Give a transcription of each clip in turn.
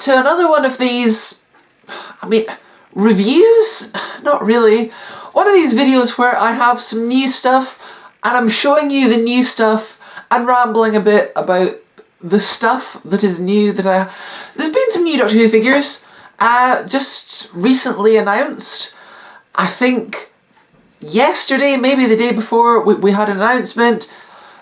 to another one of these, reviews? Not really. One of these videos where I have some new stuff and I'm showing you the new stuff and rambling a bit about the stuff that is new that There's been some new Doctor Who figures just recently announced. I think yesterday, maybe the day before, we had an announcement.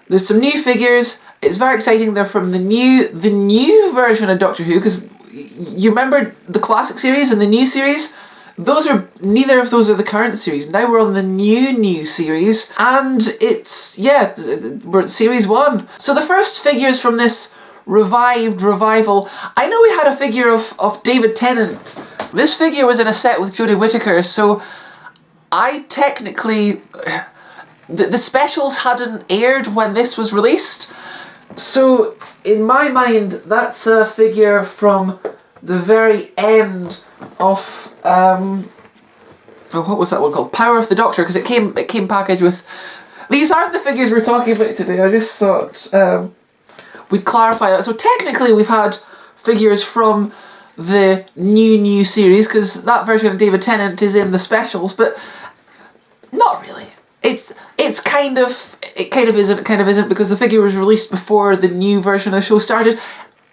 There's some new figures. It's very exciting. They're from the new version of Doctor Who, because you remember the classic series and the new series? Neither of those are the current series. Now we're on the new series, and we're at series 1. So the first figures from this revival. I know we had a figure of David Tennant. This figure was in a set with Jodie Whittaker, so I technically... The specials hadn't aired when this was released. So, in my mind, that's a figure from the very end of... what was that one called? Power of the Doctor, because it came packaged with... These aren't the figures we're talking about today. I just thought we'd clarify that. So technically we've had figures from the new series, because that version of David Tennant is in the specials, but not really. It kind of isn't, because the figure was released before the new version of the show started.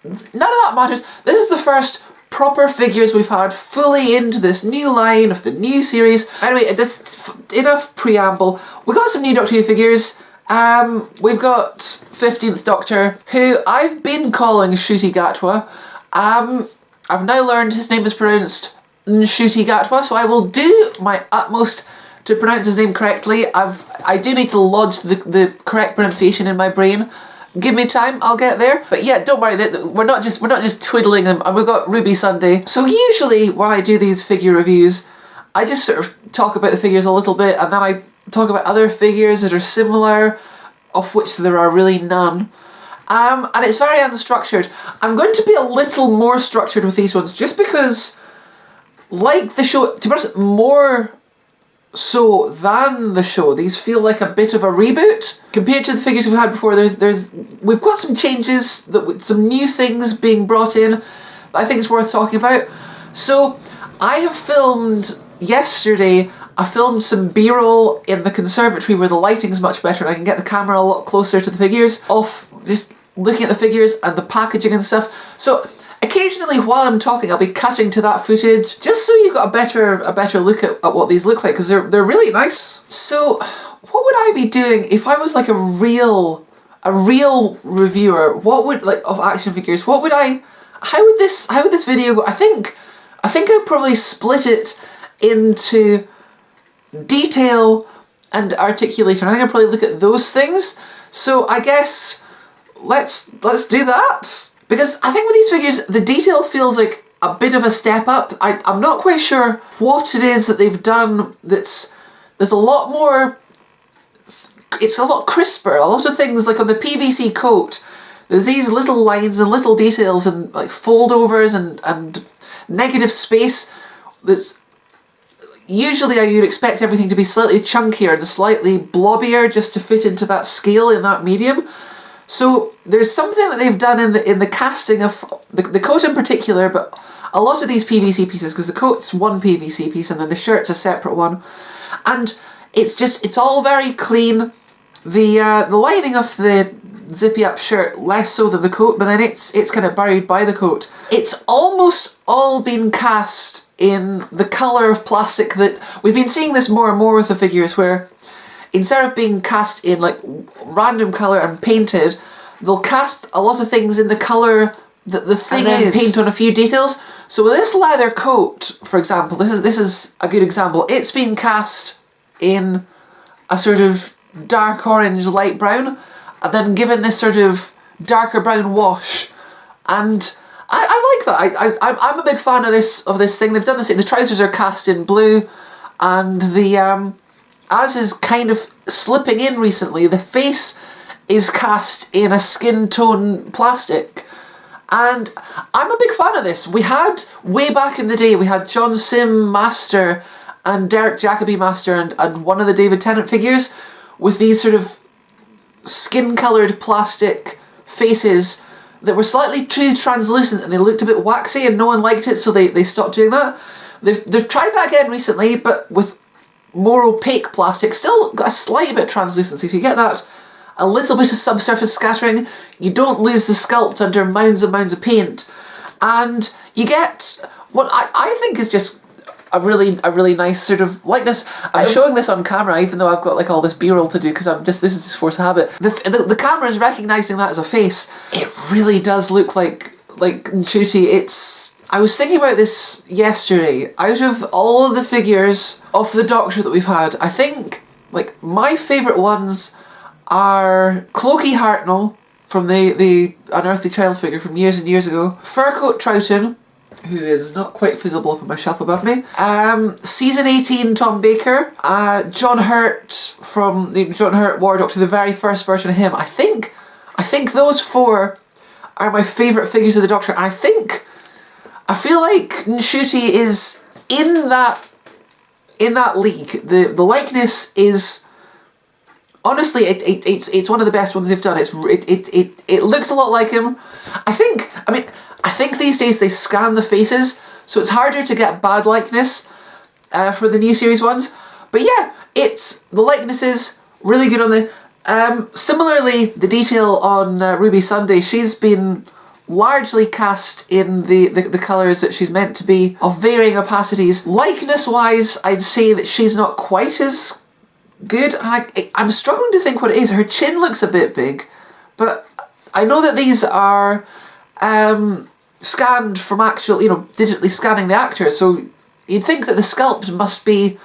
None of that matters. This is the first proper figures we've had fully into this new line of the new series. Anyway, that's enough preamble. We got some new Doctor Who figures. We've got 15th Doctor, who I've been calling Ncuti Gatwa. I've now learned his name is pronounced Ncuti Gatwa, so I will do my utmost to pronounce his name correctly. I do need to lodge the correct pronunciation in my brain. Give me time, I'll get there. But yeah, don't worry, we're not just twiddling them. And we've got Ruby Sunday. So usually when I do these figure reviews, I just sort of talk about the figures a little bit, and then I talk about other figures that are similar, of which there are really none. And it's very unstructured. I'm going to be a little more structured with these ones, just because, like the show, to be honest, more so than the show, these feel like a bit of a reboot compared to the figures we've had before. We've got some changes, some new things being brought in that I think is worth talking about. So I have filmed yesterday. I filmed some B-roll in the conservatory where the lighting's much better and I can get the camera a lot closer to the figures, off just looking at the figures and the packaging and stuff. So occasionally while I'm talking, I'll be cutting to that footage, just so you've got a better look at what these look like, because they're really nice. So what would I be doing if I was like a real reviewer? What would, like, of action figures? How would this video go? I think I'd probably split it into detail and articulation. I think I'd probably look at those things. So I guess let's do that. Because I think with these figures, the detail feels like a bit of a step up. I'm not quite sure what it is that they've done there's a lot more... It's a lot crisper. A lot of things, like on the PVC coat, there's these little lines and little details and like foldovers and negative space that's... Usually you'd expect everything to be slightly chunkier and slightly blobbier just to fit into that scale in that medium. So there's something that they've done in the casting of the coat in particular, but a lot of these PVC pieces, because the coat's one PVC piece and then the shirt's a separate one, and it's all very clean. The lining of the zippy up shirt less so than the coat, but then it's kind of buried by the coat. It's almost all been cast in the colour of plastic that we've been seeing this more and more with the figures, where instead of being cast in like random colour and painted, they'll cast a lot of things in the colour that the thing is, and then paint on a few details. So with this leather coat, for example, this is a good example. It's been cast in a sort of dark orange, light brown, and then given this sort of darker brown wash. And I like that. I'm a big fan of this thing. They've done this. The trousers are cast in blue, and the as is kind of slipping in recently, the face is cast in a skin tone plastic. And I'm a big fan of this. We had, way back in the day, we had John Sim Master and Derek Jacobi Master and one of the David Tennant figures with these sort of skin-coloured plastic faces that were slightly too translucent and they looked a bit waxy and no one liked it, so they stopped doing that. They've tried that again recently, but with more opaque plastic, still got a slight bit of translucency, so you get that a little bit of subsurface scattering. You don't lose the sculpt under mounds and mounds of paint, and you get what I think is just a really nice sort of likeness. I'm showing this on camera, even though I've got like all this B-roll to do, because this is just force of habit. The camera is recognising that as a face. It really does look like Ncuti. I was thinking about this yesterday. Out of all of the figures of the Doctor that we've had, I think like my favourite ones are Clokey Hartnell from the Unearthly Child figure from years and years ago, Furcoat Troughton, who is not quite visible up on my shelf above me, Season 18 Tom Baker, John Hurt from the John Hurt War Doctor, the very first version of him. I think those four are my favourite figures of the Doctor. I feel like Ncuti is in that league. The likeness is honestly it's one of the best ones they've done. It looks a lot like him. I think these days they scan the faces, so it's harder to get bad likeness for the new series ones. But yeah, the likeness is really good on the. Similarly, the detail on Ruby Sunday, she's been largely cast in the colours that she's meant to be, of varying opacities. Likeness-wise, I'd say that she's not quite as good. I'm struggling to think what it is. Her chin looks a bit big, but I know that these are scanned from actual, digitally scanning the actor, so you'd think that the sculpt must be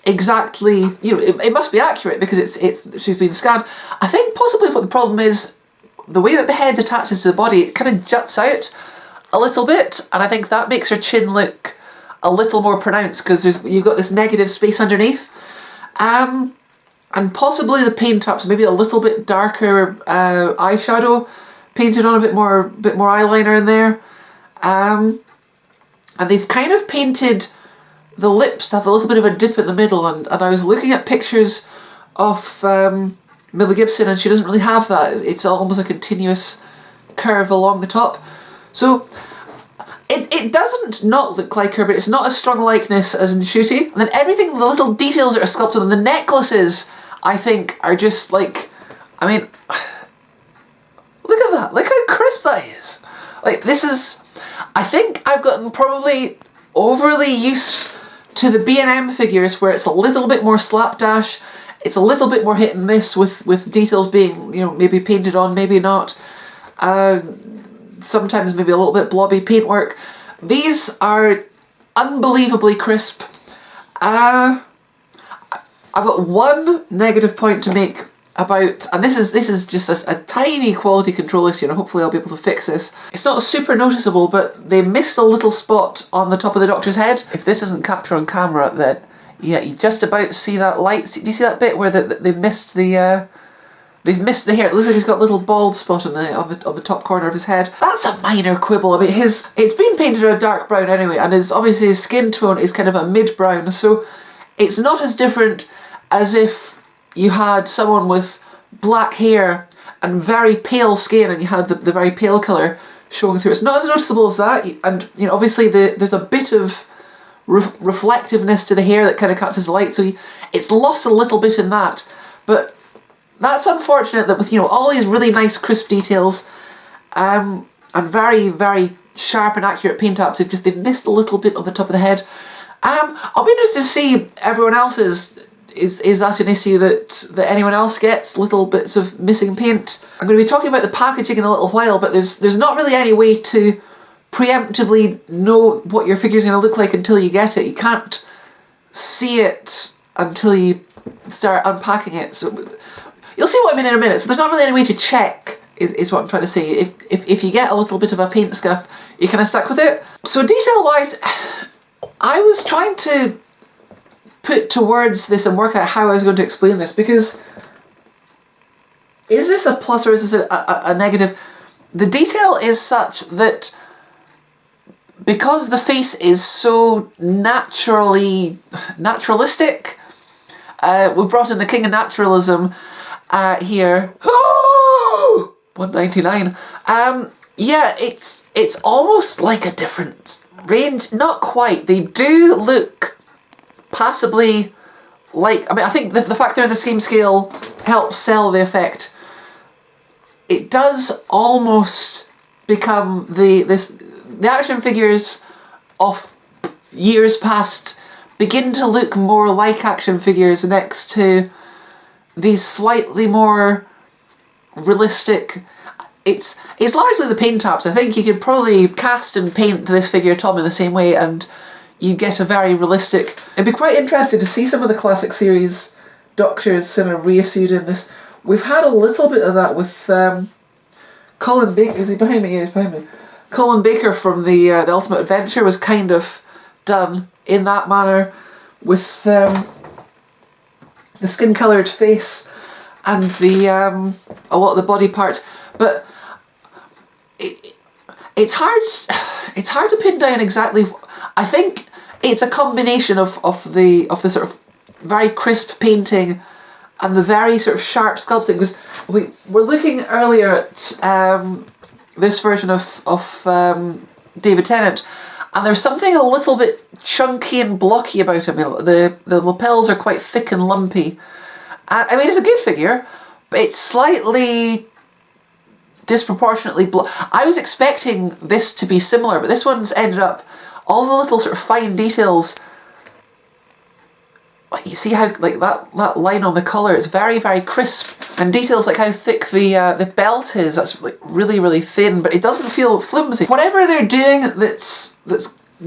exactly, it must be accurate because she's been scanned. I think possibly what the problem is, the way that the head attaches to the body, it kind of juts out a little bit, and I think that makes her chin look a little more pronounced because you've got this negative space underneath. And possibly the paint ups, maybe a little bit darker eyeshadow painted on, a bit more eyeliner in there. And they've kind of painted the lips to have a little bit of a dip in the middle, and I was looking at pictures of Millie Gibson, and she doesn't really have that. It's almost a continuous curve along the top. So it doesn't not look like her, but it's not as strong a likeness as Ncuti. And then everything, the little details that are sculpted on the necklaces, I think, are just like, look at that. Look how crisp that is. Like, this is, I think I've gotten probably overly used to the B&M figures where it's a little bit more slapdash. It's a little bit more hit and miss with details being, maybe painted on, maybe not. Sometimes maybe a little bit blobby paintwork. These are unbelievably crisp. I've got one negative point to make about, and this is just a tiny quality control issue, and hopefully I'll be able to fix this. It's not super noticeable, but they missed a little spot on the top of the Doctor's head. If this isn't captured on camera, then yeah, you just about see that light. Do you see that bit where they've missed the hair? It looks like he's got a little bald spot on the top corner of his head. That's a minor quibble. It's been painted a dark brown anyway, and obviously his skin tone is kind of a mid-brown, so it's not as different as if you had someone with black hair and very pale skin, and you had the very pale colour showing through. It's not as noticeable as that, and obviously there's a bit of reflectiveness to the hair that kind of catches the light, so it's lost a little bit in that. But that's unfortunate that with all these really nice crisp details and very, very sharp and accurate paint ups, they've missed a little bit on the top of the head. I'll be interested to see everyone else's. Is that an issue that anyone else gets? Little bits of missing paint? I'm going to be talking about the packaging in a little while, but there's not really any way to preemptively know what your figure's going to look like until you get it. You can't see it until you start unpacking it. So you'll see what I mean in a minute. So there's not really any way to check, is what I'm trying to say. If you get a little bit of a paint scuff, you're kind of stuck with it. So detail-wise, I was trying to put to words this and work out how I was going to explain this, because is this a plus or is this a negative? The detail is such that because the face is so naturalistic, we've brought in the king of naturalism here. Oh, $1.99. Yeah, it's almost like a different range. Not quite. They do look passably like... I mean, I think the fact they're the same scale helps sell the effect. It does almost become the action figures of years past begin to look more like action figures next to these slightly more realistic... It's largely the paint apps. I think you could probably cast and paint this figure Tom in the same way and you get a very realistic... It'd be quite interesting to see some of the classic series Doctors sort of reissued in this. We've had a little bit of that with Colin Baker. Is he behind me? Yeah, he's behind me. Colin Baker from the Ultimate Adventure was kind of done in that manner with the skin-coloured face and the a lot of the body parts. But it's hard to pin down exactly. I think it's a combination of the sort of very crisp painting and the very sort of sharp sculpting. Because we were looking earlier at this version of David Tennant, and there's something a little bit chunky and blocky about him. The lapels are quite thick and lumpy. I mean, it's a good figure, but it's slightly disproportionately I was expecting this to be similar, but this one's ended up, all the little sort of fine details, like you see how like that line on the collar is very, very crisp, and details like how thick the belt is, that's like really, really thin, but it doesn't feel flimsy. Whatever they're doing that's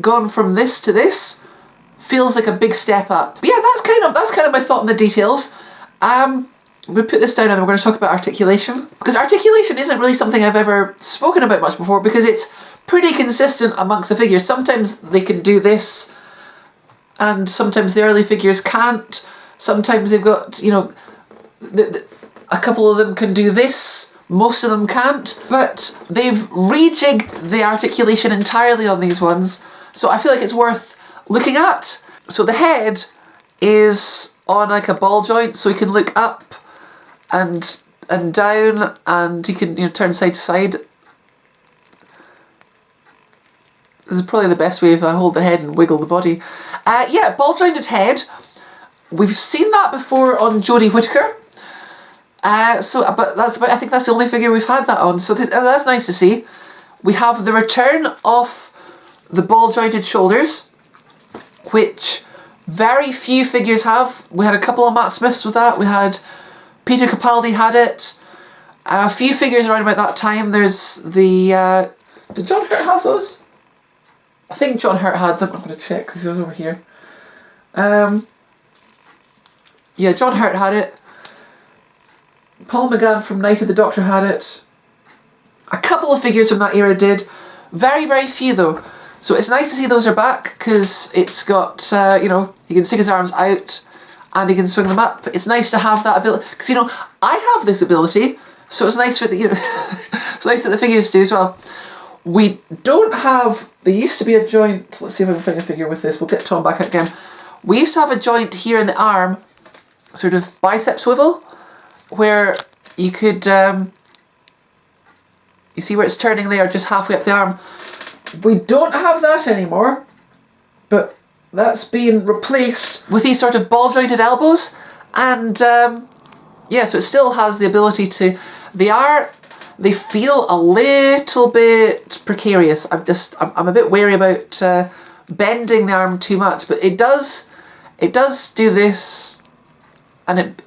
gone from this to this feels like a big step up. But yeah, that's kind of my thought on the details. We put this down and we're going to talk about articulation. Because articulation isn't really something I've ever spoken about much before, because it's pretty consistent amongst the figures. Sometimes they can do this, and sometimes the early figures can't. Sometimes they've got, you know, a couple of them can do this, most of them can't. But they've rejigged the articulation entirely on these ones, so I feel like it's worth looking at. So the head is on like a ball joint, so he can look up and down, and he can, you know, turn side to side. This is probably the best way if I hold the head and wiggle the body. Yeah, ball jointed head. We've seen that before on Jodie Whittaker. But I think that's the only figure we've had that on. So that's nice to see. We have the return of the ball jointed shoulders, which very few figures have. We had a couple of Matt Smiths with that. We had Peter Capaldi had it. A few figures around about that time. There's the... did John Hurt have those? I think John Hurt had them. I'm going to check because he was over here. Yeah, John Hurt had it. Paul McGann from Night of the Doctor had it. A couple of figures from that era did. Very, very few though. So it's nice to see those are back, because it's got, you know, he can stick his arms out and he can swing them up. It's nice to have that ability, because, you know, I have this ability, so it's nice for the, you know, it's nice that the figures do as well. We don't have, there used to be a joint, let's see if I can find a figure with this, we'll get Tom back out again. We used to have a joint here in the arm, sort of bicep swivel, where you could, you see where it's turning there, just halfway up the arm. We don't have that anymore, but that's been replaced with these sort of ball jointed elbows, and yeah, so it still has the ability to, they feel a little bit precarious. I'm a bit wary about bending the arm too much, but it does do this, and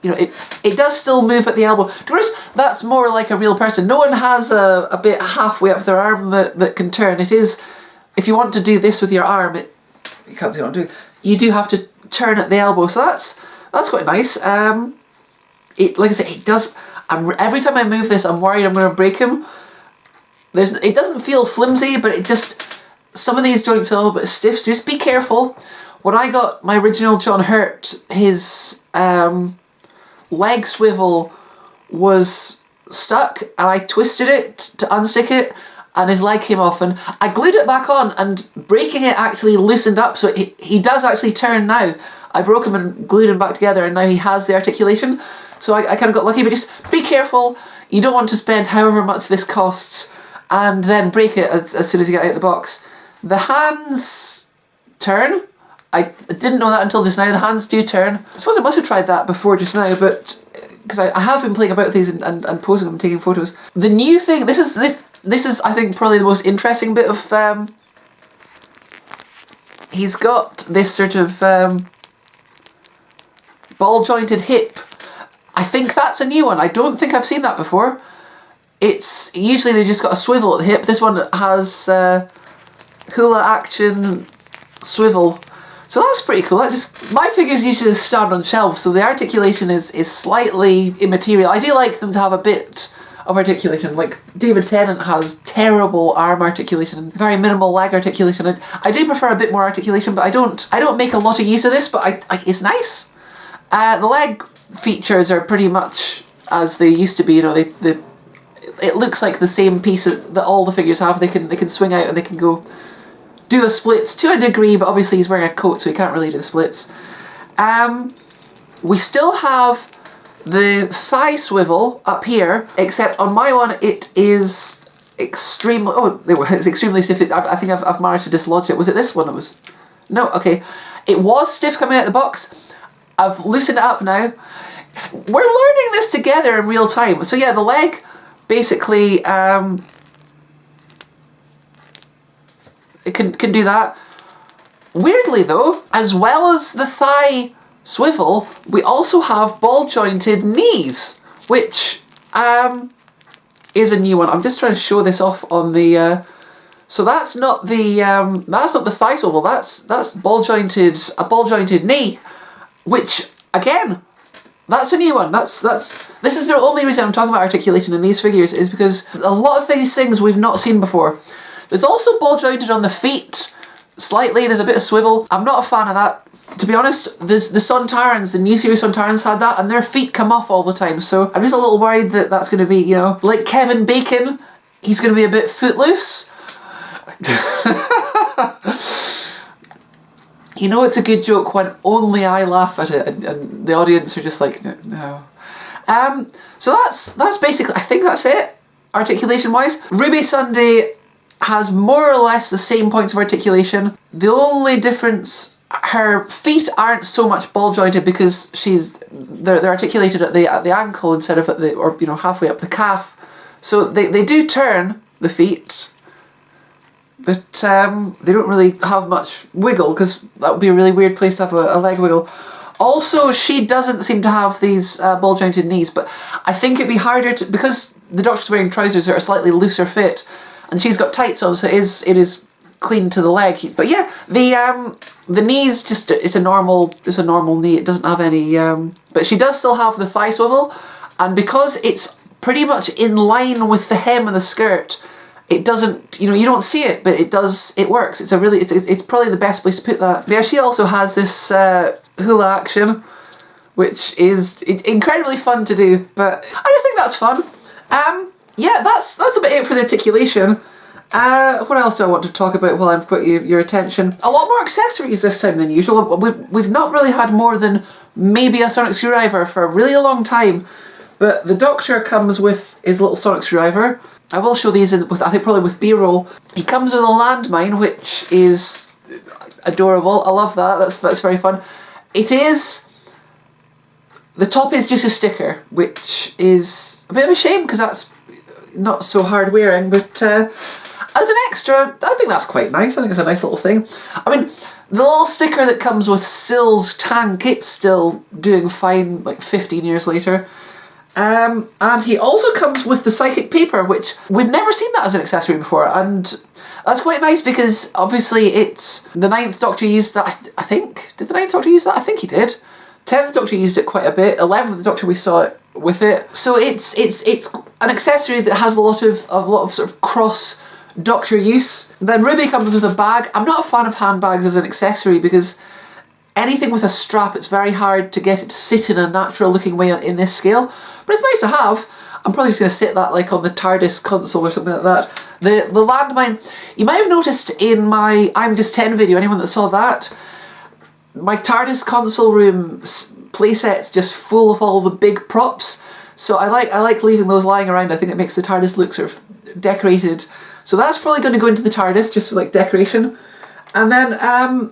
it does still move at the elbow. To be honest, that's more like a real person. No one has a bit halfway up their arm that can turn. It is, if you want to do this with your arm, you can't see what I'm doing. You do have to turn at the elbow, so that's quite nice. Like I say, it does. Every time I move this, I'm worried I'm going to break him. It doesn't feel flimsy, but it just, some of these joints are a little bit stiff. So just be careful. When I got my original John Hurt, his leg swivel was stuck, and I twisted it to unstick it, and his leg came off, and I glued it back on, and breaking it actually loosened up, so he does actually turn now. I broke him and glued him back together, and now he has the articulation. So I kind of got lucky, but just be careful. You don't want to spend however much this costs and then break it as soon as you get out of the box. The hands turn. I didn't know that until just now. The hands do turn. I suppose I must have tried that before just now, but because I have been playing about with these and posing them, taking photos. The new thing, this is I think probably the most interesting bit of. He's got this sort of ball jointed hip. I think that's a new one. I don't think I've seen that before. It's usually they just got a swivel at the hip. This one has hula action swivel. So that's pretty cool. My figures usually stand on shelves, so the articulation is slightly immaterial. I do like them to have a bit of articulation. Like David Tennant has terrible arm articulation, very minimal leg articulation. I do prefer a bit more articulation, but I don't make a lot of use of this. But it's nice. The leg features are pretty much as they used to be. You know, it looks like the same pieces that all the figures have. They can swing out and they can go do the splits to a degree, but obviously he's wearing a coat, so he can't really do the splits. We still have the thigh swivel up here, except on my one it is extremely... Oh, it's extremely stiff. I think I've managed to dislodge it. Was it this one that was... No, okay. It was stiff coming out of the box. I've loosened it up now. We're learning this together in real time. So yeah, the leg basically... It can do that. Weirdly though, as well as the thigh swivel, we also have ball jointed knees, which is a new one. I'm just trying to show this off on the. So that's not the thigh swivel. That's a ball jointed knee, which again, that's a new one. This is the only reason I'm talking about articulation in these figures, is because a lot of these things we've not seen before. There's also ball jointed on the feet, slightly. There's a bit of swivel. I'm not a fan of that. To be honest, the Sontarans, the new series Sontarans had that, and their feet come off all the time. So I'm just a little worried that that's going to be, you know, like Kevin Bacon, he's going to be a bit footloose. You know, it's a good joke when only I laugh at it, and the audience are just like, no. So that's basically, I think that's it, articulation-wise. Ruby Sunday has more or less the same points of articulation. The only difference, her feet aren't so much ball jointed because they're articulated at the ankle instead of at halfway up the calf. So they do turn the feet, but they don't really have much wiggle, because that would be a really weird place to have a leg wiggle. Also, she doesn't seem to have these ball jointed knees, but I think it'd be harder to, because the Doctor's wearing trousers that are slightly looser fit, and she's got tights on, so it is clean to the leg. But yeah, the knees, it's a normal knee. It doesn't have any. But she does still have the thigh swivel, and because it's pretty much in line with the hem of the skirt, it doesn't. You don't see it, but it does. It works. It's probably the best place to put that. Yeah, she also has this hula action, which is incredibly fun to do. But I just think that's fun. Yeah, that's about it for the articulation. What else do I want to talk about while I've got your attention? A lot more accessories this time than usual. We've not really had more than maybe a sonic screwdriver for a really long time, but the Doctor comes with his little sonic screwdriver. I will show these I think probably with B-roll. He comes with a landmine, which is adorable. I love that. That's very fun. The top is just a sticker, which is a bit of a shame because that's not so hard wearing, but as an extra, I think that's quite nice. I think it's a nice little thing. I mean, the little sticker that comes with Syl's tank, it's still doing fine like 15 years later. And he also comes with the psychic paper, which we've never seen that as an accessory before, and that's quite nice because obviously it's the 9th Doctor used that, I think. Did the 9th Doctor use that? I think he did. 10th Doctor used it quite a bit. 11th Doctor we saw it with it. So it's an accessory that has a lot of sort of cross Doctor use. Then Ruby comes with a bag. I'm not a fan of handbags as an accessory because anything with a strap, it's very hard to get it to sit in a natural looking way in this scale. But it's nice to have. I'm probably just going to sit that like on the TARDIS console or something like that. The landmine, you might have noticed in my I'm Just 10 video, anyone that saw that, my TARDIS console room playset's just full of all the big props. So I like leaving those lying around. I think it makes the TARDIS look sort of decorated. So that's probably going to go into the TARDIS, just like decoration. And then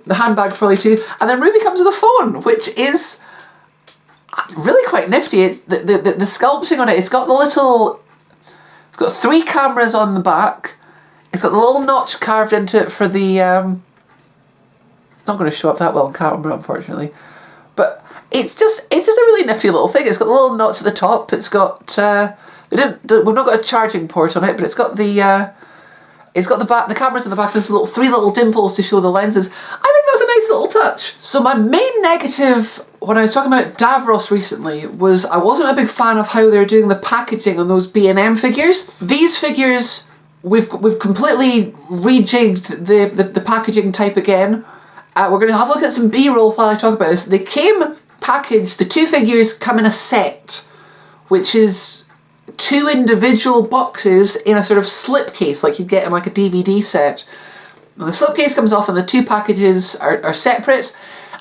the handbag probably too. And then Ruby comes with a phone, which is really quite nifty. The sculpting on it, it's got the little... It's got 3 cameras on the back. It's got the little notch carved into it for the... it's not going to show up that well on camera, unfortunately. But it's just a really nifty little thing. It's got the little notch at the top. It's got... we've not got a charging port on it, but it's got the... It's got the cameras in the back. There's 3 little dimples to show the lenses. I think that's a nice little touch. So my main negative when I was talking about Davros recently was I wasn't a big fan of how they're doing the packaging on those B&M figures. These figures, we've completely rejigged the packaging type again. We're going to have a look at some B-roll while I talk about this. They came packaged, the 2 figures come in a set, which is 2 individual boxes in a sort of slipcase, like you'd get in like a DVD set. And the slipcase comes off and the 2 packages are separate.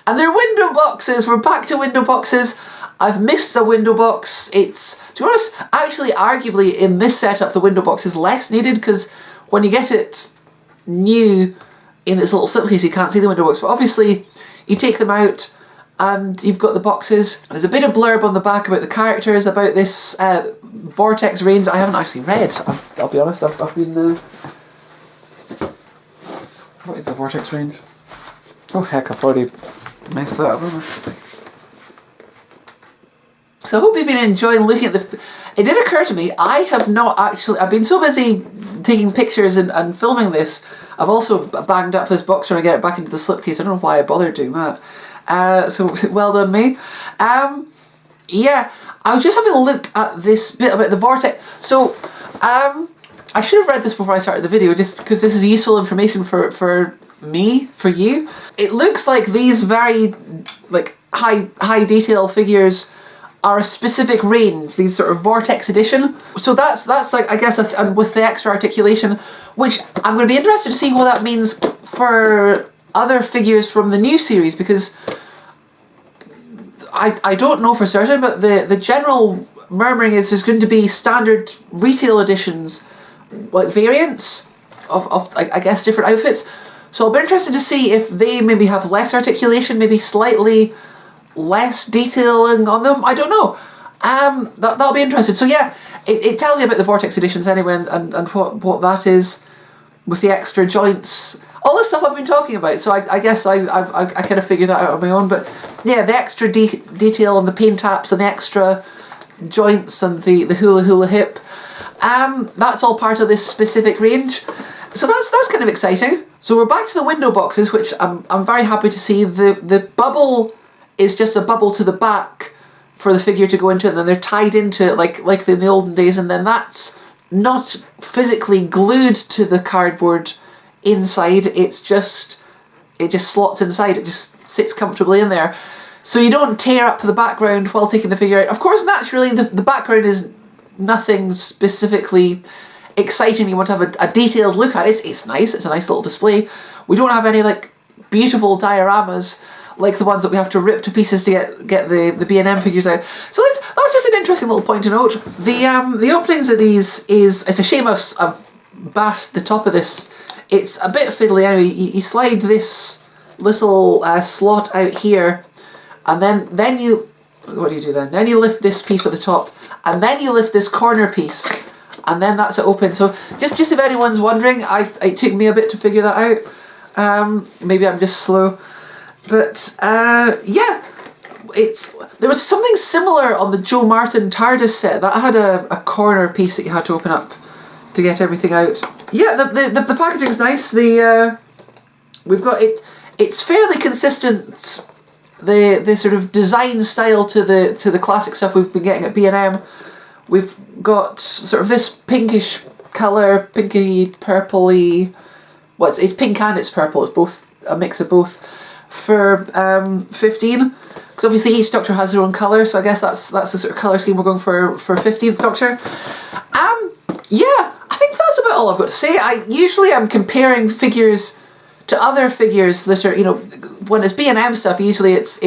And they're window boxes. We're back to window boxes. I've missed a window box. It's, to be honest, actually arguably in this setup the window box is less needed, because when you get it new in its little slipcase you can't see the window box. But obviously you take them out and you've got the boxes. There's a bit of blurb on the back about the characters, about this Vortex range I haven't actually read. I'll be honest, I've been... What is the Vortex range? Oh heck, I've already messed that up, haven't I? So I hope you've been enjoying looking at the... It did occur to me, I have not actually... I've been so busy taking pictures and filming this, I've also banged up this box trying to get it back into the slipcase. I don't know why I bothered doing that. So well done me. Yeah, I was just having a look at this bit about the Vortex. So, I should have read this before I started the video, just because this is useful information for me, for you. It looks like these very like high detail figures are a specific range, these sort of Vortex edition. So that's like, I guess, and with the extra articulation, which I'm going to be interested to see what that means for other figures from the new series, because I don't know for certain, but the general murmuring is there's going to be standard retail editions, like variants of I guess different outfits. So I'll be interested to see if they maybe have less articulation, maybe slightly less detailing on them. I don't know. That'll be interesting. So yeah, it tells you about the Vortex editions anyway, and what that is with the extra joints. All this stuff I've been talking about, so I guess I kind of figured that out on my own. But yeah, the extra detail on the paint taps and the extra joints and the hula hip, that's all part of this specific range. So that's kind of exciting. So we're back to the window boxes, which I'm very happy to see. The bubble is just a bubble to the back for the figure to go into, and then they're tied into it like in the olden days, and then that's not physically glued to the cardboard inside. It just slots inside. It just sits comfortably in there, so you don't tear up the background while taking the figure out. Of course, naturally the background is nothing specifically exciting you want to have a detailed look at. It's nice. It's a nice little display. We don't have any like beautiful dioramas like the ones that we have to rip to pieces to get the B&M figures out. So that's just an interesting little point to note. The openings of these it's a shame I've bashed the top of this. It's a bit fiddly anyway. You slide this little slot out here, and then you, what do you do then? Then you lift this piece at the top, and then you lift this corner piece, and then that's it open. So just if anyone's wondering, it took me a bit to figure that out. Maybe I'm just slow. But yeah, there was something similar on the Joe Martin TARDIS set that had a corner piece that you had to open up to get everything out. Yeah, the packaging's nice. We've got it. It's fairly consistent. The sort of design style to the classic stuff we've been getting at B&M. We've got sort of this pinkish colour, pinky purpley. Well, it's pink and it's purple. It's both a mix of both. For 15, because obviously each Doctor has their own colour, so I guess that's the sort of colour scheme we're going for 15th Doctor. Yeah, I think that's about all I've got to say. I'm comparing figures to other figures that are, when it's B&M stuff, usually it's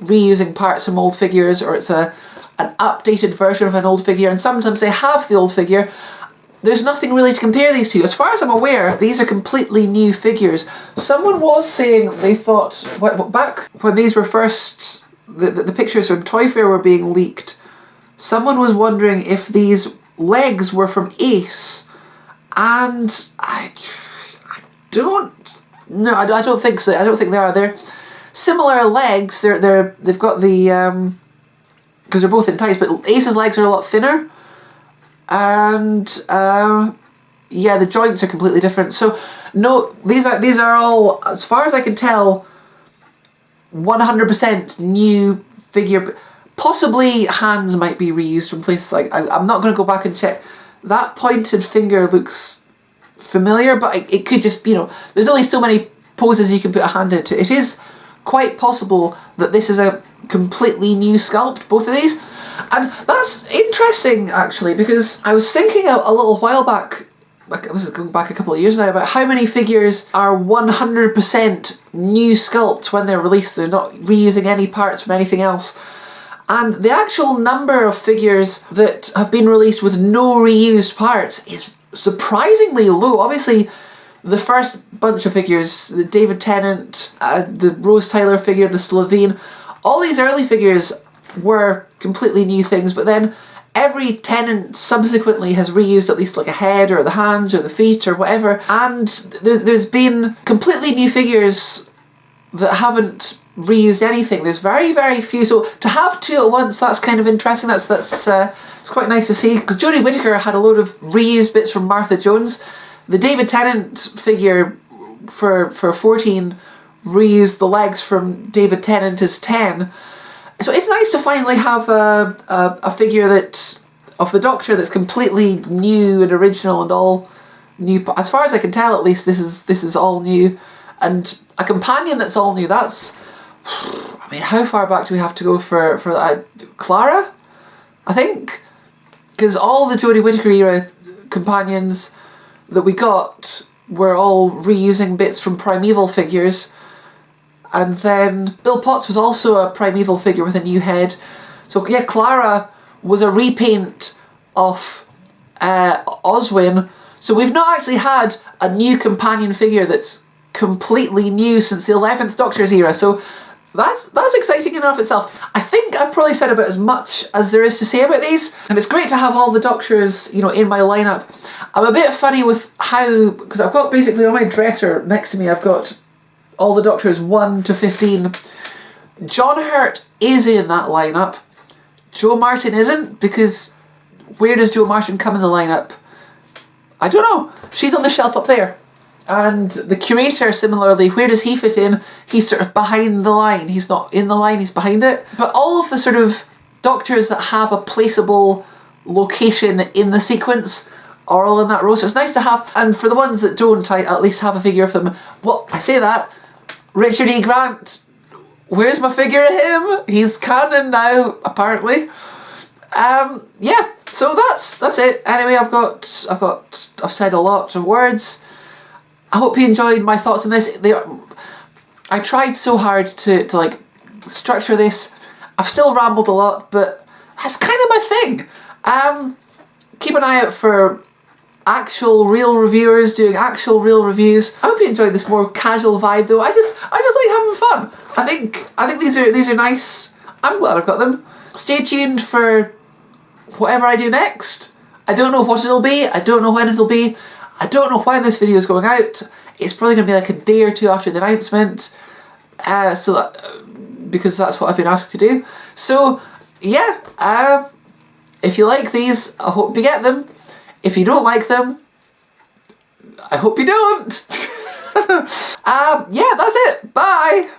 reusing parts from old figures, or it's an updated version of an old figure, and sometimes they have the old figure. there's nothing really to compare these to. As far as I'm aware, these are completely new figures. Someone was saying they thought, back when these were first, the pictures from Toy Fair were being leaked, someone was wondering if these legs were from Ace, and I don't think so. I don't think they are. They're similar legs. They've got the because they're both in tights, but Ace's legs are a lot thinner, and yeah, the joints are completely different. So no, these are all, as far as I can tell, 100% new figure. Possibly hands might be reused from places like, I'm not going to go back and check. That pointed finger looks familiar, but it could just, there's only so many poses you can put a hand into. It is quite possible that this is a completely new sculpt, both of these. And that's interesting, actually, because I was thinking a little while back, this is going back a couple of years now, about how many figures are 100% new sculpts when they're released. They're not reusing any parts from anything else. And the actual number of figures that have been released with no reused parts is surprisingly low. Obviously, the first bunch of figures, the David Tennant, the Rose Tyler figure, the Slovene, all these early figures were completely new things, but then every Tennant subsequently has reused at least like a head or the hands or the feet or whatever, and there's been completely new figures that haven't reused anything. There's very, very few. So to have two at once, that's kind of interesting. That's it's quite nice to see, because Jodie Whittaker had a load of reused bits from Martha Jones. The David Tennant figure for 14 reused the legs from David Tennant as 10. So it's nice to finally have a figure of the Doctor that's completely new and original and all new. As far as I can tell, at least, this is all new. And a companion that's all new, that's, I mean, how far back do we have to go for that? Clara, I think? Because all the Jodie Whittaker era companions that we got were all reusing bits from Primeval figures. And then Bill Potts was also a Primeval figure with a new head. So yeah, Clara was a repaint of Oswin. So we've not actually had a new companion figure that's completely new since the 11th Doctor's era. So that's exciting enough itself. I think I've probably said about as much as there is to say about these, and it's great to have all the Doctors, in my lineup. I'm a bit funny with how, because I've got basically on my dresser next to me, I've got all the Doctors 1 to 15. John Hurt is in that lineup. Jo Martin isn't, because where does Jo Martin come in the lineup? I don't know. She's on the shelf up there. And the Curator, similarly, where does he fit in? He's sort of behind the line. He's not in the line, he's behind it. But all of the sort of Doctors that have a placeable location in the sequence are all in that row. So it's nice to have. And for the ones that don't, I at least have a figure of them. Well, I say that. Richard E. Grant, where's my figure of him? He's canon now, apparently. Yeah, so that's it. Anyway, I've said a lot of words. I hope you enjoyed my thoughts on this. I tried so hard to like structure this. I've still rambled a lot, but that's kind of my thing. Keep an eye out for actual real reviewers doing actual real reviews. I hope you enjoyed this more casual vibe though. I just like having fun. I think these are nice. I'm glad I've got them. Stay tuned for whatever I do next. I don't know what it'll be. I don't know when it'll be. I don't know when this video is going out. It's probably going to be like a day or two after the announcement. Because that's what I've been asked to do. So yeah, if you like these, I hope you get them. If you don't like them, I hope you don't. Yeah, that's it. Bye.